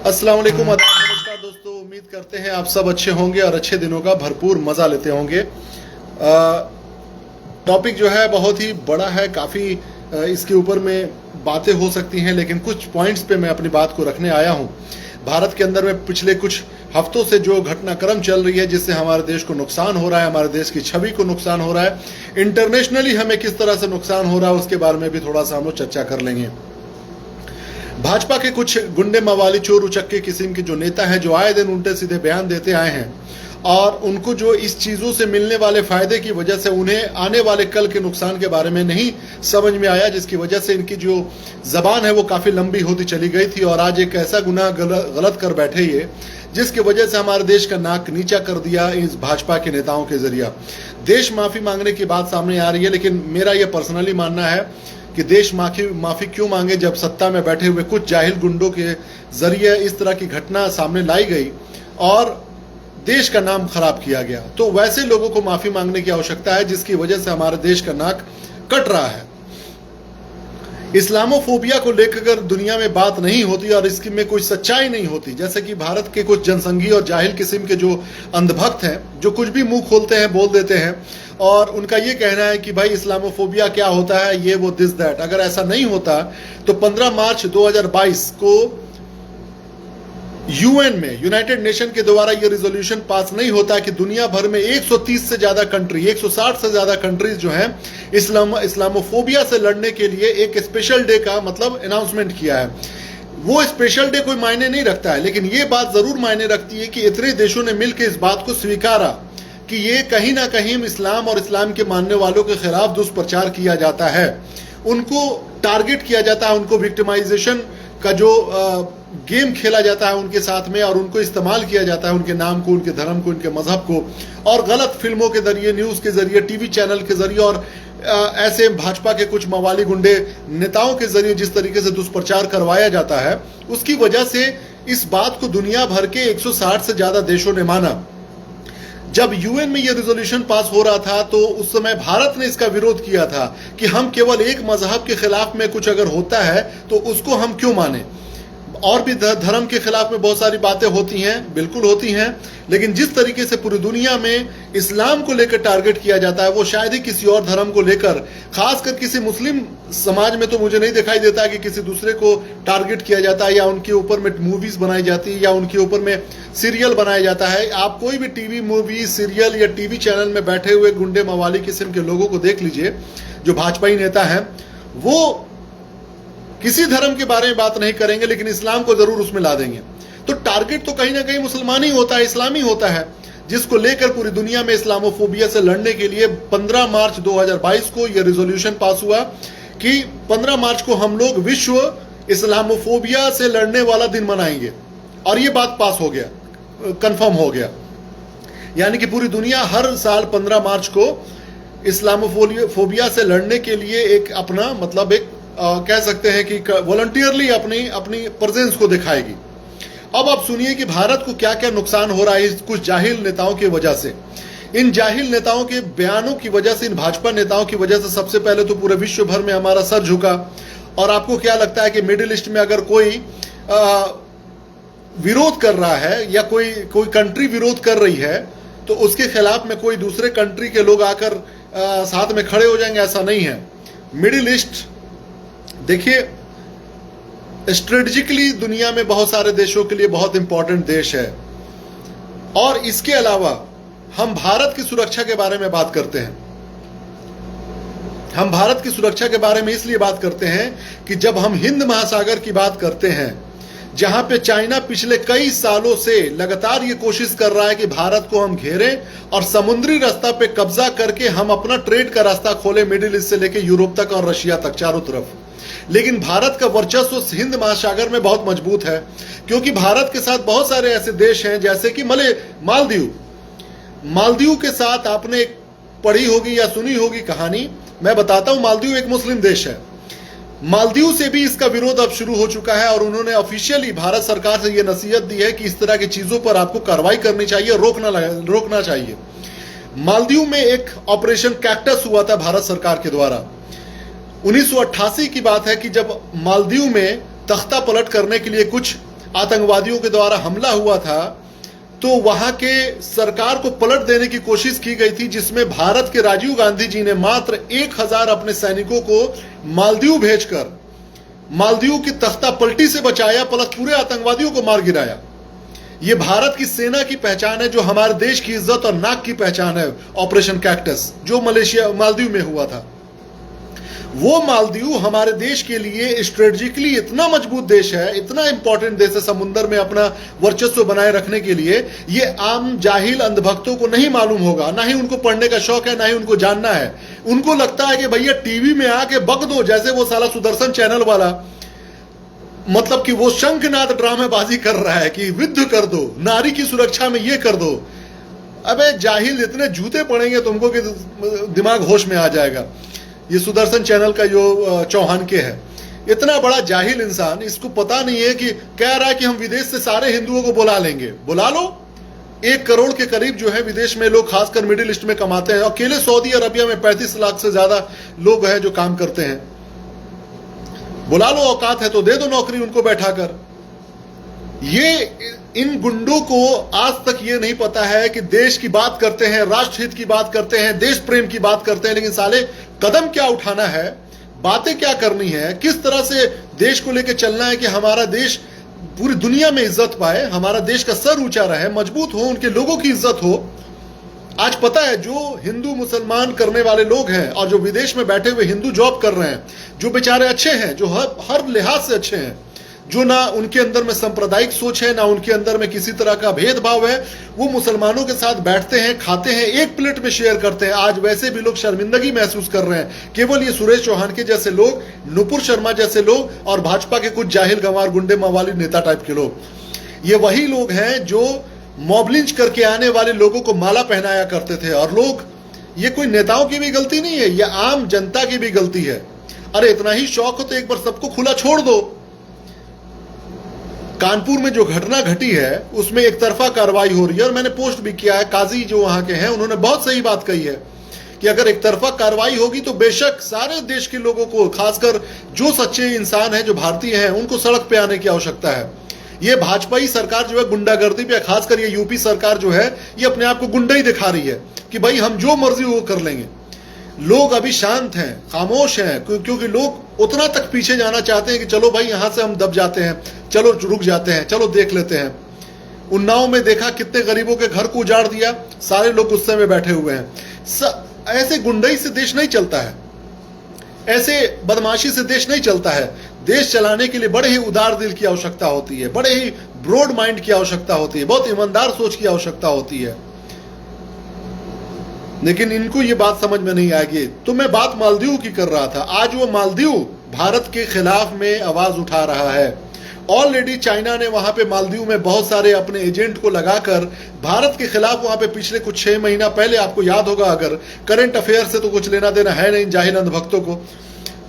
अस्सलाम वालेकुम, आदाब, नमस्कार दोस्तों। उम्मीद करते हैं आप सब अच्छे होंगे और अच्छे दिनों का भरपूर मज़ा लेते होंगे। टॉपिक जो है बहुत ही बड़ा है, काफ़ी इसके ऊपर में बातें हो सकती हैं, लेकिन कुछ पॉइंट्स पे मैं अपनी बात को रखने आया हूं। भारत के अंदर में पिछले कुछ हफ्तों से जो घटनाक्रम चल रही है, जिससे हमारे देश को नुकसान हो रहा है, हमारे देश की छवि को नुकसान हो रहा है, इंटरनेशनली हमें किस तरह से नुकसान हो रहा है, उसके बारे में भी थोड़ा सा हम लोग चर्चा कर लेंगे। भाजपा के कुछ गुंडे मवाली चोर उचक्के किस्म के जो नेता हैं, जो आए दिन उल्टे सीधे बयान देते आए हैं, और उनको जो इस चीज़ों से मिलने वाले फायदे की वजह से उन्हें आने वाले कल के नुकसान के बारे में नहीं समझ में आया, जिसकी वजह से इनकी जो जबान है वो काफ़ी लंबी होती चली गई थी, और आज एक ऐसा गुनाह गलत कर बैठे ये, जिसकी वजह से हमारे देश का नाक नीचा कर दिया इस भाजपा के नेताओं के जरिए। देश माफ़ी मांगने की बात सामने आ रही है, लेकिन मेरा ये पर्सनली मानना है कि देश माफी क्यों मांगे, जब सत्ता में बैठे हुए कुछ जाहिल गुंडों के जरिए इस तरह की घटना सामने लाई गई और देश का नाम खराब किया गया। तो वैसे लोगों को माफी मांगने की आवश्यकता है, जिसकी वजह से हमारे देश का नाक कट रहा है। इस्लामोफोबिया को लेकर दुनिया में बात नहीं होती और इसकी में कोई सच्चाई नहीं होती। जैसे कि भारत के कुछ जनसंघी और जाहिल किस्म के जो अंधभक्त हैं, जो कुछ भी मुंह खोलते हैं, बोल देते हैं, और उनका ये कहना है कि भाई इस्लामोफोबिया क्या होता है, ये वो दिस दैट। अगर ऐसा नहीं होता तो 15 मार्च 2022 को यूएन में, यूनाइटेड नेशन के द्वारा ये रिजोल्यूशन पास नहीं होता कि दुनिया भर में 130 से ज्यादा कंट्री, 160 से ज्यादा कंट्रीज जो हैं इस्लामोफोबिया से लड़ने के लिए एक स्पेशल डे का मतलब अनाउंसमेंट किया है। वो स्पेशल डे कोई मायने नहीं रखता है, लेकिन ये बात जरूर मायने रखती है कि इतने देशों ने मिलकर इस बात को स्वीकारा कि ये कहीं ना कहीं इस्लाम और इस्लाम के मानने वालों के खिलाफ दुष्प्रचार किया जाता है, उनको टारगेट किया जाता है, उनको विक्टिमाइजेशन का जो गेम खेला जाता है उनके साथ में, और उनको इस्तेमाल किया जाता है, उनके नाम को, उनके धर्म को, उनके मजहब को, और गलत फिल्मों के जरिए, न्यूज़ के जरिए, टीवी चैनल के जरिए, और ऐसे भाजपा के कुछ मवाली गुंडे नेताओं के जरिए जिस तरीके से दुष्प्रचार करवाया जाता है, उसकी वजह से इस बात को दुनिया भर के 160 से ज्यादा देशों ने माना। जब यूएन में यह रिजोल्यूशन पास हो रहा था तो उस समय भारत ने इसका विरोध किया था कि हम केवल एक मजहब के खिलाफ में कुछ अगर होता है तो उसको हम क्यों माने। और भी धर्म के खिलाफ में बहुत सारी बातें होती हैं, बिल्कुल होती हैं, लेकिन जिस तरीके से पूरी दुनिया में इस्लाम को लेकर टारगेट किया जाता है, वो शायद ही किसी और धर्म को लेकर, खासकर किसी मुस्लिम समाज में तो मुझे नहीं दिखाई देता कि किसी दूसरे को टारगेट किया जाता है, या उनके ऊपर में मूवीज बनाई जाती है, या उनके ऊपर में सीरियल बनाया जाता है। आप कोई भी टीवी मूवी, सीरियल या टीवी चैनल में बैठे हुए गुंडे मवाली किस्म के लोगों को देख लीजिए, जो भाजपाई नेता हैं, वो किसी धर्म के बारे में बात नहीं करेंगे, लेकिन इस्लाम को जरूर उसमें ला देंगे। तो टारगेट तो कहीं ना कहीं मुसलमान ही होता है, इस्लामी होता है, जिसको लेकर पूरी दुनिया में इस्लामोफोबिया से लड़ने के लिए 15 मार्च 2022 को यह रिजोल्यूशन पास हुआ कि 15 मार्च को हम लोग विश्व इस्लामोफोबिया से लड़ने वाला दिन मनाएंगे, और ये बात पास हो गया, कंफर्म हो गया। यानी कि पूरी दुनिया हर साल 15 मार्च को इस्लामोफोबिया से लड़ने के लिए एक अपना मतलब एक कह सकते हैं कि वॉलंटियरली अपनी प्रेजेंस को दिखाएगी। अब आप सुनिए कि भारत को क्या क्या नुकसान हो रहा है कुछ जाहिल नेताओं की वजह से। इन जाहिल नेताओं के बयानों की वजह से, इन भाजपा नेताओं की वजह से सबसे पहले तो पूरे विश्व भर में हमारा सर झुका। और आपको क्या लगता है कि मिडिल ईस्ट में अगर कोई विरोध कर रहा है या कोई कंट्री विरोध कर रही है तो उसके खिलाफ में कोई दूसरे कंट्री के लोग आकर साथ में खड़े हो जाएंगे? ऐसा नहीं है। मिडिल ईस्ट देखिए, स्ट्रेटेजिकली दुनिया में बहुत सारे देशों के लिए बहुत इंपॉर्टेंट देश है, और इसके अलावा हम भारत की सुरक्षा के बारे में बात करते हैं। हम भारत की सुरक्षा के बारे में इसलिए बात करते हैं कि जब हम हिंद महासागर की बात करते हैं, जहां पे चाइना पिछले कई सालों से लगातार ये कोशिश कर रहा है कि भारत को हम घेरें और समुद्री रास्ता पे कब्जा करके हम अपना ट्रेड का रास्ता खोलें, मिडिल ईस्ट से लेके यूरोप तक और रशिया तक, चारों तरफ। लेकिन भारत का वर्चस्व हिंद महासागर में बहुत मजबूत है, क्योंकि भारत के साथ बहुत सारे ऐसे देश हैं, जैसे कि मालदीव के साथ आपने पढ़ी होगी या सुनी होगी कहानी। मैं बताता हूं, मालदीव एक मुस्लिम देश है। मालदीव से भी इसका विरोध अब शुरू हो चुका है, और उन्होंने ऑफिशियली भारत सरकार से यह नसीहत दी है कि इस तरह की चीजों पर आपको कार्रवाई करनी चाहिए, रोकना चाहिए। मालदीव में एक ऑपरेशन कैक्टस हुआ था भारत सरकार के द्वारा। 1988 की बात है कि जब मालदीव में तख्ता पलट करने के लिए कुछ आतंकवादियों के द्वारा हमला हुआ था, तो वहां के सरकार को पलट देने की कोशिश की गई थी, जिसमें भारत के राजीव गांधी जी ने मात्र 1000 अपने सैनिकों को मालदीव भेजकर मालदीव की तख्ता पलटी से बचाया, प्लस पूरे आतंकवादियों को मार गिराया। यह भारत की सेना की पहचान है, जो हमारे देश की इज्जत और नाक की पहचान है। ऑपरेशन कैक्टस जो मालदीव में हुआ था, वो मालदीव हमारे देश के लिए स्ट्रेटेजिकली इतना मजबूत देश है, इतना इंपॉर्टेंट देश है समुद्र में अपना वर्चस्व बनाए रखने के लिए। ये आम जाहिल अंधभक्तों को नहीं मालूम होगा, ना ही उनको पढ़ने का शौक है, ना ही उनको जानना है। उनको लगता है कि भैया टीवी में आके बक दो, जैसे वो साला सुदर्शन चैनल वाला, मतलब कि वो शंखनाद ड्रामेबाजी कर रहा है कि युद्ध कर दो, नारी की सुरक्षा में ये कर दो। अबे जाहिल, इतने जूते पड़ेंगे तुमको कि दिमाग होश में आ जाएगा। ये सुदर्शन चैनल का जो चौहान के है, इतना बड़ा जाहिल इंसान, इसको पता नहीं है कि कह रहा है कि हम विदेश से सारे हिंदुओं को बुला लेंगे। बुला लो, 1 करोड़ के करीब जो है विदेश में लोग, खासकर मिडिल ईस्ट में कमाते हैं। अकेले सऊदी अरबिया में 35 लाख से ज्यादा लोग हैं जो काम करते हैं। बुला लो, औकात है तो दे दो नौकरी उनको बैठाकर। ये इन गुंडों को आज तक ये नहीं पता है कि देश की बात करते हैं, राष्ट्रहित की बात करते हैं, देश प्रेम की बात करते हैं, लेकिन साले कदम क्या उठाना है, बातें क्या करनी है, किस तरह से देश को लेकर चलना है कि हमारा देश पूरी दुनिया में इज्जत पाए, हमारा देश का सर ऊंचा रहे, मजबूत हो, उनके लोगों की इज्जत हो। आज पता है, जो हिंदू मुसलमान करने वाले लोग हैं और जो विदेश में बैठे हुए हिंदू जॉब कर रहे हैं, जो बेचारे अच्छे हैं, जो हर लिहाज से अच्छे हैं, जो ना उनके अंदर में सांप्रदायिक सोच है, ना उनके अंदर में किसी तरह का भेदभाव है, वो मुसलमानों के साथ बैठते हैं, खाते हैं, एक प्लेट में शेयर करते हैं। आज वैसे भी लोग शर्मिंदगी महसूस कर रहे हैं। केवल ये सुरेश चौहान के जैसे लोग, नुपुर शर्मा जैसे लोग और भाजपा के कुछ जाहिल गंवार गुंडे मवाली नेता टाइप के लोग, ये वही लोग हैं जो मॉब लिंच करके आने वाले लोगों को माला पहनाया करते थे। और लोग, ये कोई नेताओं की भी गलती नहीं है, ये आम जनता की भी गलती है। अरे इतना ही शौक हो तो एक बार सबको खुला छोड़ दो। कानपुर में जो घटना घटी है उसमें एक तरफा कार्रवाई हो रही है, और मैंने पोस्ट भी किया है। काजी जो वहां के हैं उन्होंने बहुत सही बात कही है कि अगर एक तरफा कार्रवाई होगी तो बेशक सारे देश के लोगों को, खासकर जो सच्चे इंसान हैं, जो भारतीय हैं, उनको सड़क पे आने की आवश्यकता है। ये भाजपाई सरकार जो है गुंडागर्दी पे, खासकर ये यूपी सरकार जो है, ये अपने आप को गुंडा ही दिखा रही है कि भाई हम जो मर्जी वो कर लेंगे। लोग अभी शांत हैं, खामोश हैं, क्योंकि लोग उतना तक पीछे जाना चाहते हैं कि चलो भाई यहां से हम दब जाते हैं, चलो रुक जाते हैं, चलो देख लेते हैं। उन्नाव में देखा कितने गरीबों के घर को उजाड़ दिया, सारे लोग गुस्से में बैठे हुए हैं। ऐसे गुंडई से देश नहीं चलता है, ऐसे बदमाशी से देश नहीं चलता है। देश चलाने के लिए बड़े ही उदार दिल की आवश्यकता होती है, बड़े ही ब्रॉड माइंड की आवश्यकता होती है, बहुत ईमानदार सोच की आवश्यकता होती है। लेकिन इनको ये बात समझ में नहीं आएगी। तो मैं बात मालदीव की कर रहा था। आज वो मालदीव भारत के खिलाफ में आवाज उठा रहा है। ऑलरेडी चाइना ने वहां पे मालदीव में बहुत सारे अपने एजेंट को लगाकर भारत के खिलाफ वहां पे पिछले कुछ 6 महीना पहले, आपको याद होगा, अगर करंट अफेयर से तो कुछ लेना देना है नहीं जाहिल अंधभक्तों को,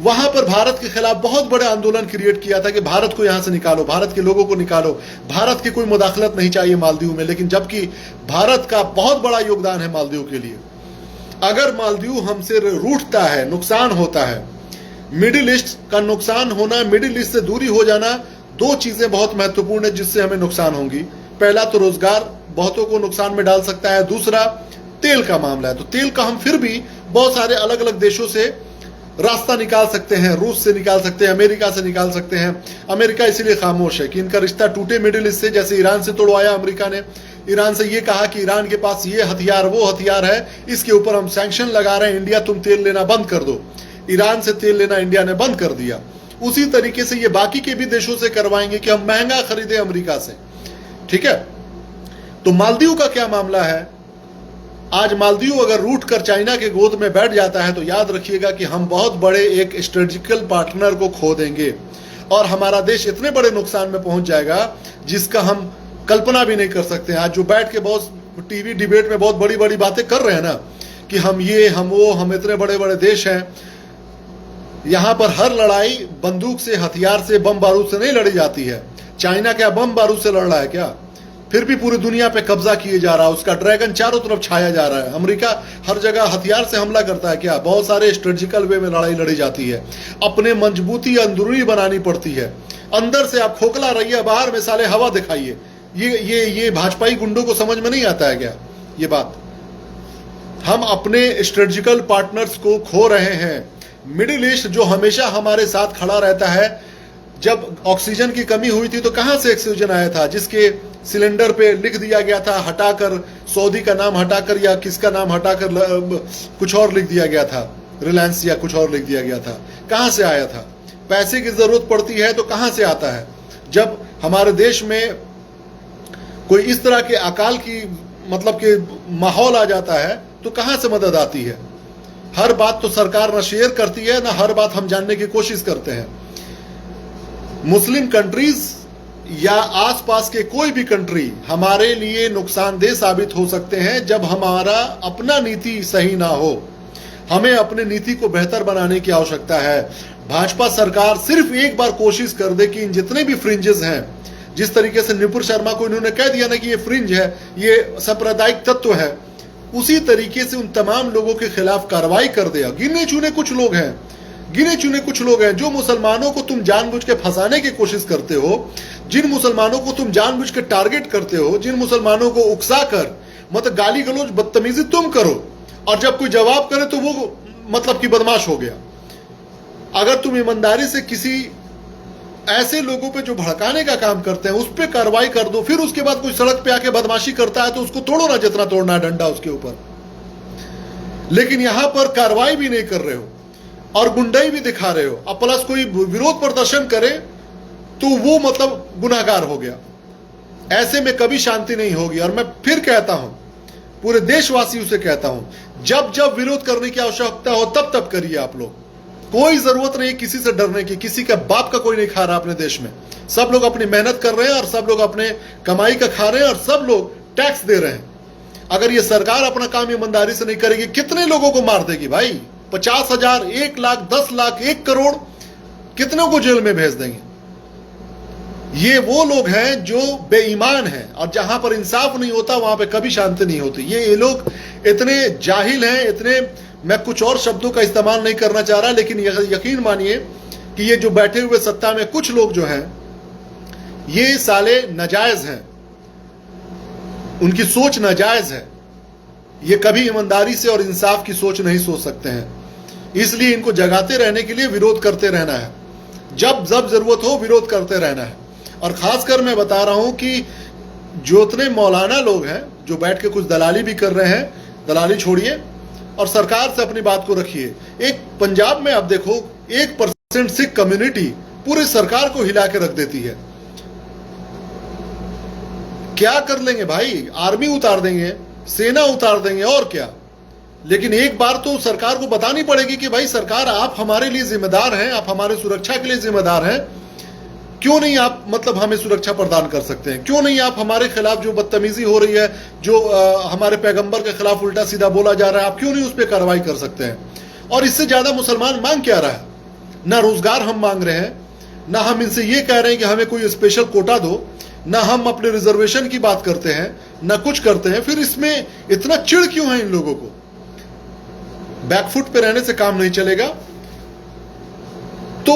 वहां पर भारत के खिलाफ बहुत बड़े आंदोलन क्रिएट किया था कि भारत को यहां से निकालो, भारत के लोगों को निकालो, भारत की कोई मुदाखलत नहीं चाहिए मालदीव में। लेकिन जबकि भारत का बहुत बड़ा योगदान है मालदीव के लिए। अगर मालदीव हमसे रूठता है, नुकसान होता है, मिडिल ईस्ट का नुकसान होना, मिडिल ईस्ट से दूरी हो जाना, 2 चीजें बहुत महत्वपूर्ण है जिससे हमें नुकसान होंगी। पहला तो रोजगार बहुतों को नुकसान में डाल सकता है, दूसरा तेल का मामला है। तो तेल का हम फिर भी बहुत सारे अलग अलग देशों से रास्ता निकाल सकते हैं, रूस से निकाल सकते हैं, अमेरिका से निकाल सकते हैं। अमेरिका इसीलिए खामोश है कि इनका रिश्ता टूटे मिडिल ईस्ट से। जैसे ईरान से तोड़वाया अमेरिका ने, ईरान से ये कहा कि ईरान के पास ये हथियार वो हथियार है, इसके ऊपर हम सैंक्शन लगा रहे हैं, इंडिया तुम तेल लेना बंद कर दो। ईरान से तेल लेना इंडिया ने बंद कर दिया। उसी तरीके से ये बाकी के भी देशों से करवाएंगे कि हम महंगा खरीदे अमेरिका से। ठीक है, तो मालदीव का क्या मामला है? आज मालदीव अगर रूठ कर चाइना के गोद में बैठ जाता है तो याद रखिएगा कि हम बहुत बड़े एक स्ट्रेटेजिकल पार्टनर को खो देंगे और हमारा देश इतने बड़े नुकसान में पहुंच जाएगा जिसका हम कल्पना भी नहीं कर सकते। आज जो बैठ के बहुत टीवी डिबेट में बहुत बड़ी बड़ी बातें कर रहे हैं ना कि हम ये, हम वो, हम इतने बड़े बड़े देश हैं, यहां पर हर लड़ाई बंदूक से, हथियार से, बम बारूद से नहीं लड़ी जाती है। चाइना क्या बम बारूद से लड़ रहा है क्या? फिर भी पूरी दुनिया पे कब्जा किए जा रहा है, उसका ड्रैगन चारों तरफ छाया जा रहा है। अमेरिका हर जगह हथियार से हमला करता है क्या? बहुत सारे स्ट्रेटेजिकल वे में लड़ाई लड़ी जाती है, अपने मजबूती अंदरूनी बनानी पड़ती है। अंदर से आप खोखला रहिए, बाहर में साले हवा दिखाइए। ये भाजपाई गुंडों को समझ में नहीं आता है क्या ये बात? हम अपने स्ट्रेटेजिकल पार्टनर्स को खो रहे हैं। मिडिल ईस्ट जो हमेशा हमारे साथ खड़ा रहता है, जब ऑक्सीजन की कमी हुई थी तो कहां से ऑक्सीजन आया था? जिसके सिलेंडर पे लिख दिया गया था हटाकर, सऊदी का नाम हटाकर या किसका नाम हटाकर कुछ और लिख दिया गया था, रिलायंस या कुछ और लिख दिया गया था। कहां से आया था? पैसे की जरूरत पड़ती है तो कहां से आता है? जब हमारे देश में कोई इस तरह के अकाल की मतलब के माहौल आ जाता है तो कहां से मदद आती है? हर बात तो सरकार ना शेयर करती है, ना हर बात हम जानने की कोशिश करते हैं। मुस्लिम कंट्रीज या आसपास के कोई भी कंट्री हमारे लिए नुकसानदेह साबित हो सकते हैं जब हमारा अपना नीति सही ना हो। हमें अपनी नीति को बेहतर बनाने की आवश्यकता है। भाजपा सरकार सिर्फ एक बार कोशिश कर दे कि इन जितने भी फ्रिंजेस हैं, जिस तरीके से नुपुर शर्मा को इन्होंने कह दिया ना कि ये फ्रिंज है, ये सांप्रदायिक तत्व है, उसी तरीके से उन तमाम लोगों के खिलाफ कार्रवाई कर दिया। गिने चुने कुछ लोग हैं जो मुसलमानों को तुम जानबूझ के फंसाने की कोशिश करते हो, जिन मुसलमानों को तुम जानबूझ के टारगेट करते हो, जिन मुसलमानों को उकसा कर मतलब गाली गलौज बदतमीजी तुम करो, और जब कोई जवाब करे तो वो मतलब कि बदमाश हो गया। अगर तुम ईमानदारी से किसी ऐसे लोगों पे जो भड़काने का काम करते हैं उस पर कार्रवाई कर दो, फिर उसके बाद कोई सड़क पे आके बदमाशी करता है तो उसको तोड़ो ना, जितना तोड़ना है डंडा उसके ऊपर। लेकिन यहां पर कार्रवाई भी नहीं कर रहे हो और गुंडाई भी दिखा रहे हो। अब प्लस कोई विरोध प्रदर्शन करे तो वो मतलब गुनाहगार हो गया। ऐसे में कभी शांति नहीं होगी। और मैं फिर कहता हूं, पूरे देशवासियों से कहता हूं, जब जब विरोध करने की आवश्यकता हो तब तब करिए आप लोग। कोई जरूरत नहीं किसी से डरने की। किसी का बाप का कोई नहीं खा रहा अपने देश में। सब लोग अपनी मेहनत कर रहे हैं और सब लोग अपने कमाई का खा रहे हैं और सब लोग टैक्स दे रहे हैं। अगर ये सरकार अपना काम ईमानदारी से नहीं करेगी, कितने लोगों को मार देगी भाई? 50,000, 1 लाख, 10 लाख, 1 करोड़, कितनों को जेल में भेज देंगे? ये वो लोग हैं जो बेईमान हैं, और जहां पर इंसाफ नहीं होता वहां पे कभी शांति नहीं होती। ये लोग इतने जाहिल हैं, इतने, मैं कुछ और शब्दों का इस्तेमाल नहीं करना चाह रहा, लेकिन यकीन मानिए कि ये जो बैठे हुए सत्ता में कुछ लोग जो हैं, ये साले नाजायज हैं, उनकी सोच नाजायज है। ये कभी ईमानदारी से और इंसाफ की सोच नहीं सोच सकते हैं। इसलिए इनको जगाते रहने के लिए विरोध करते रहना है। जब जब जरूरत हो विरोध करते रहना है। और खासकर मैं बता रहा हूं कि जो इतने मौलाना लोग हैं जो बैठ के कुछ दलाली भी कर रहे हैं, दलाली छोड़िए और सरकार से अपनी बात को रखिए। एक पंजाब में आप देखो 1% सिख कम्युनिटी पूरी सरकार को हिला के रख देती है। क्या कर लेंगे भाई? आर्मी उतार देंगे, सेना उतार देंगे और क्या। लेकिन एक बार तो सरकार को बतानी पड़ेगी कि भाई सरकार, आप हमारे लिए जिम्मेदार हैं, आप हमारे सुरक्षा के लिए जिम्मेदार हैं। क्यों नहीं आप मतलब हमें सुरक्षा प्रदान कर सकते हैं? क्यों नहीं आप हमारे खिलाफ जो बदतमीजी हो रही है, जो हमारे पैगंबर के खिलाफ उल्टा सीधा बोला जा रहा है, आप क्यों नहीं उस पर कार्रवाई कर सकते हैं? और इससे ज्यादा मुसलमान मांग क्या रहा है? ना रोजगार हम मांग रहे हैं, ना हम इनसे ये कह रहे हैं कि हमें कोई स्पेशल कोटा दो, ना हम अपने रिजर्वेशन की बात करते हैं, ना कुछ करते हैं। फिर इसमें इतना चिढ़ क्यों है इन लोगों को? बैकफुट पे रहने से काम नहीं चलेगा। तो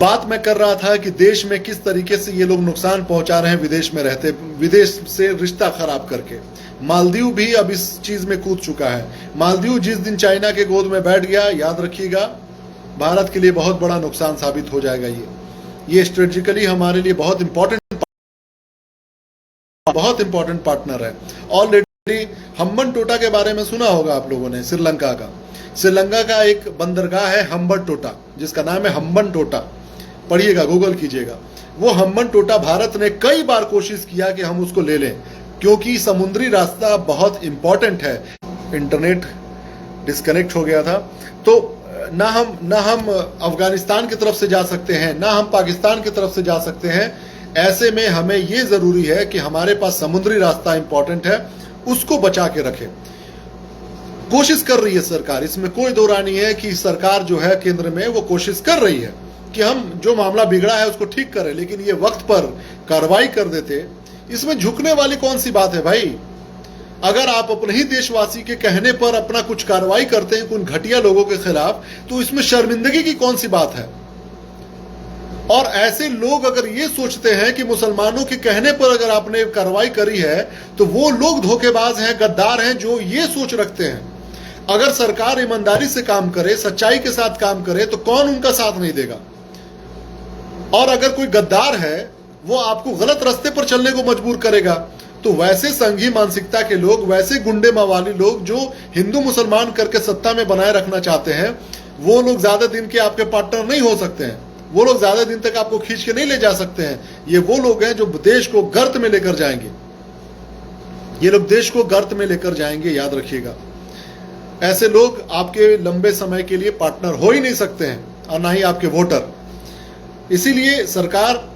बात मैं कर रहा था कि देश में किस तरीके से ये लोग नुकसान पहुंचा रहे हैं विदेश में रहते, विदेश से रिश्ता खराब करके। मालदीव भी अब इस चीज में कूद चुका है। मालदीव जिस दिन चाइना के गोद में बैठ गया, याद रखिएगा, भारत के लिए बहुत बड़ा नुकसान साबित हो जाएगा। ये स्ट्रेटेजिकली हमारे लिए बहुत इंपॉर्टेंट पार्टनर है। ऑलरेडी हम्बन टोटा के बारे में सुना होगा आप लोगों ने। श्रीलंका का एक बंदरगाह है हम्बन टोटा, जिसका नाम है हम्बन टोटा। पढ़िएगा, गूगल कीजिएगा। वो हम्बन टोटा भारत ने कई बार कोशिश किया कि हम उसको ले लें, क्योंकि समुद्री रास्ता बहुत इंपॉर्टेंट है। इंटरनेट डिस्कनेक्ट हो गया था, तो ना हम अफगानिस्तान की तरफ से जा सकते हैं, ना हम पाकिस्तान की तरफ से जा सकते हैं। ऐसे में हमें यह जरूरी है कि हमारे पास समुद्री रास्ता इंपॉर्टेंट है, उसको बचा के रखें। कोशिश कर रही है सरकार, इसमें कोई दो राय नहीं है कि सरकार जो है केंद्र में वो कोशिश कर रही है कि हम जो मामला बिगड़ा है उसको ठीक करें। लेकिन ये वक्त पर कार्रवाई कर देते, इसमें झुकने वाली कौन सी बात है भाई? अगर आप अपने ही देशवासी के कहने पर अपना कुछ कार्रवाई करते हैं उन घटिया लोगों के खिलाफ, तो इसमें शर्मिंदगी की कौन सी बात है? और ऐसे लोग अगर ये सोचते हैं कि मुसलमानों के कहने पर अगर आपने कार्रवाई करी है तो वो लोग धोखेबाज हैं, गद्दार हैं, जो ये सोच रखते हैं। अगर सरकार ईमानदारी से काम करे, सच्चाई के साथ काम करे, तो कौन उनका साथ नहीं देगा? और अगर कोई गद्दार है वो आपको गलत रास्ते पर चलने को मजबूर करेगा, तो वैसे संघी मानसिकता के लोग, वैसे गुंडे मवाली लोग जो हिंदू मुसलमान करके सत्ता में बनाए रखना चाहते हैं, वो लोग ज्यादा दिन के आपके पार्टनर नहीं हो सकते हैं। वो लोग ज्यादा दिन तक आपको खींच के नहीं ले जा सकते हैं। ये वो लोग हैं जो देश को गर्त में लेकर जाएंगे। ये लोग देश को गर्त में लेकर जाएंगे, याद रखिएगा। ऐसे लोग आपके लंबे समय के लिए पार्टनर हो ही नहीं सकते हैं, और ना ही आपके वोटर। इसीलिए सरकार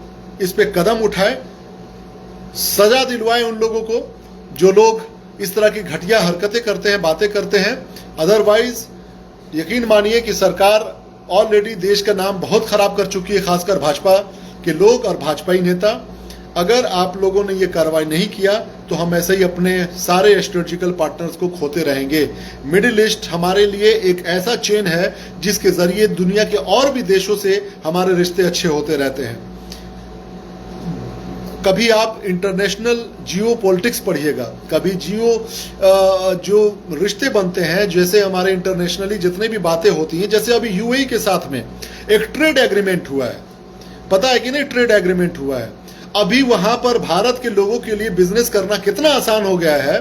इस पे कदम उठाए, सजा दिलवाए उन लोगों को जो लोग इस तरह की घटिया हरकतें करते हैं, बातें करते हैं। अदरवाइज यकीन मानिए कि सरकार ऑलरेडी देश का नाम बहुत खराब कर चुकी है, खासकर भाजपा के लोग और भाजपाई नेता। अगर आप लोगों ने ये कार्रवाई नहीं किया तो हम ऐसे ही अपने सारे स्ट्रेटेजिकल पार्टनर्स को खोते रहेंगे। मिडिल ईस्ट हमारे लिए एक ऐसा चेन है जिसके जरिए दुनिया के और भी देशों से हमारे रिश्ते अच्छे होते रहते हैं। कभी आप इंटरनेशनल जियो पॉलिटिक्स पढ़िएगा, कभी जो रिश्ते बनते हैं, जैसे हमारे इंटरनेशनली जितने भी बातें होती हैं, जैसे अभी यूएई के साथ में एक ट्रेड एग्रीमेंट हुआ है, पता है कि नहीं? ट्रेड एग्रीमेंट हुआ है। अभी वहां पर भारत के लोगों के लिए बिजनेस करना कितना आसान हो गया है,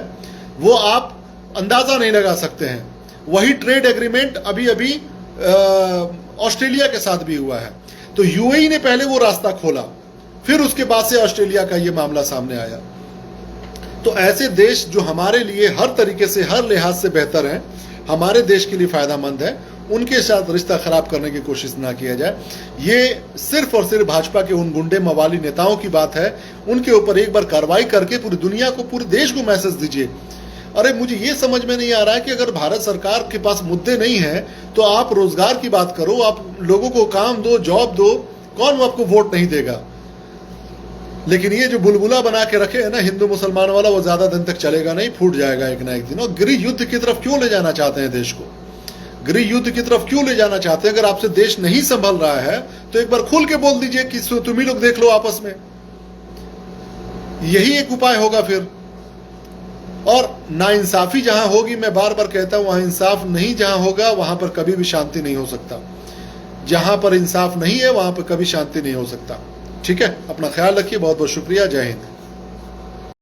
वो आप अंदाजा नहीं लगा सकते हैं। वही ट्रेड एग्रीमेंट अभी अभी ऑस्ट्रेलिया के साथ भी हुआ है। तो यूएई ने पहले वो रास्ता खोला, फिर उसके बाद से ऑस्ट्रेलिया का ये मामला सामने आया। तो ऐसे देश जो हमारे लिए हर तरीके से, हर लिहाज से बेहतर हैं, हमारे देश के लिए फायदेमंद है, उनके साथ रिश्ता खराब करने की कोशिश ना किया जाए। ये सिर्फ और सिर्फ भाजपा के उन गुंडे मवाली नेताओं की बात है। उनके ऊपर एक बार कार्रवाई करके पूरी दुनिया को, पूरे देश को मैसेज दीजिए। अरे मुझे ये समझ में नहीं आ रहा है कि अगर भारत सरकार के पास मुद्दे नहीं है तो आप रोजगार की बात करो, आप लोगों को काम दो, जॉब दो, कौन आपको वोट नहीं देगा? लेकिन ये जो बुलबुला बना के रखे है ना हिंदू मुसलमान वाला, वो ज्यादा दिन तक चलेगा नहीं, फूट जाएगा एक ना एक दिन। और गृह युद्ध की तरफ क्यों ले जाना चाहते हैं देश को? गृह युद्ध की तरफ क्यों ले जाना चाहते हैं? अगर आपसे देश नहीं संभल रहा है तो एक बार खुल के बोल दीजिए कि तुम ही लोग देख लो आपस में। यही एक उपाय होगा फिर। और नाइंसाफी जहां होगी, मैं बार बार कहता हूं, वहां इंसाफ नहीं जहां होगा वहां पर कभी भी शांति नहीं हो सकता। जहां पर इंसाफ नहीं है वहां पर कभी शांति नहीं हो सकता। ठीक है, अपना ख्याल रखिए। बहुत बहुत शुक्रिया। जय हिंद।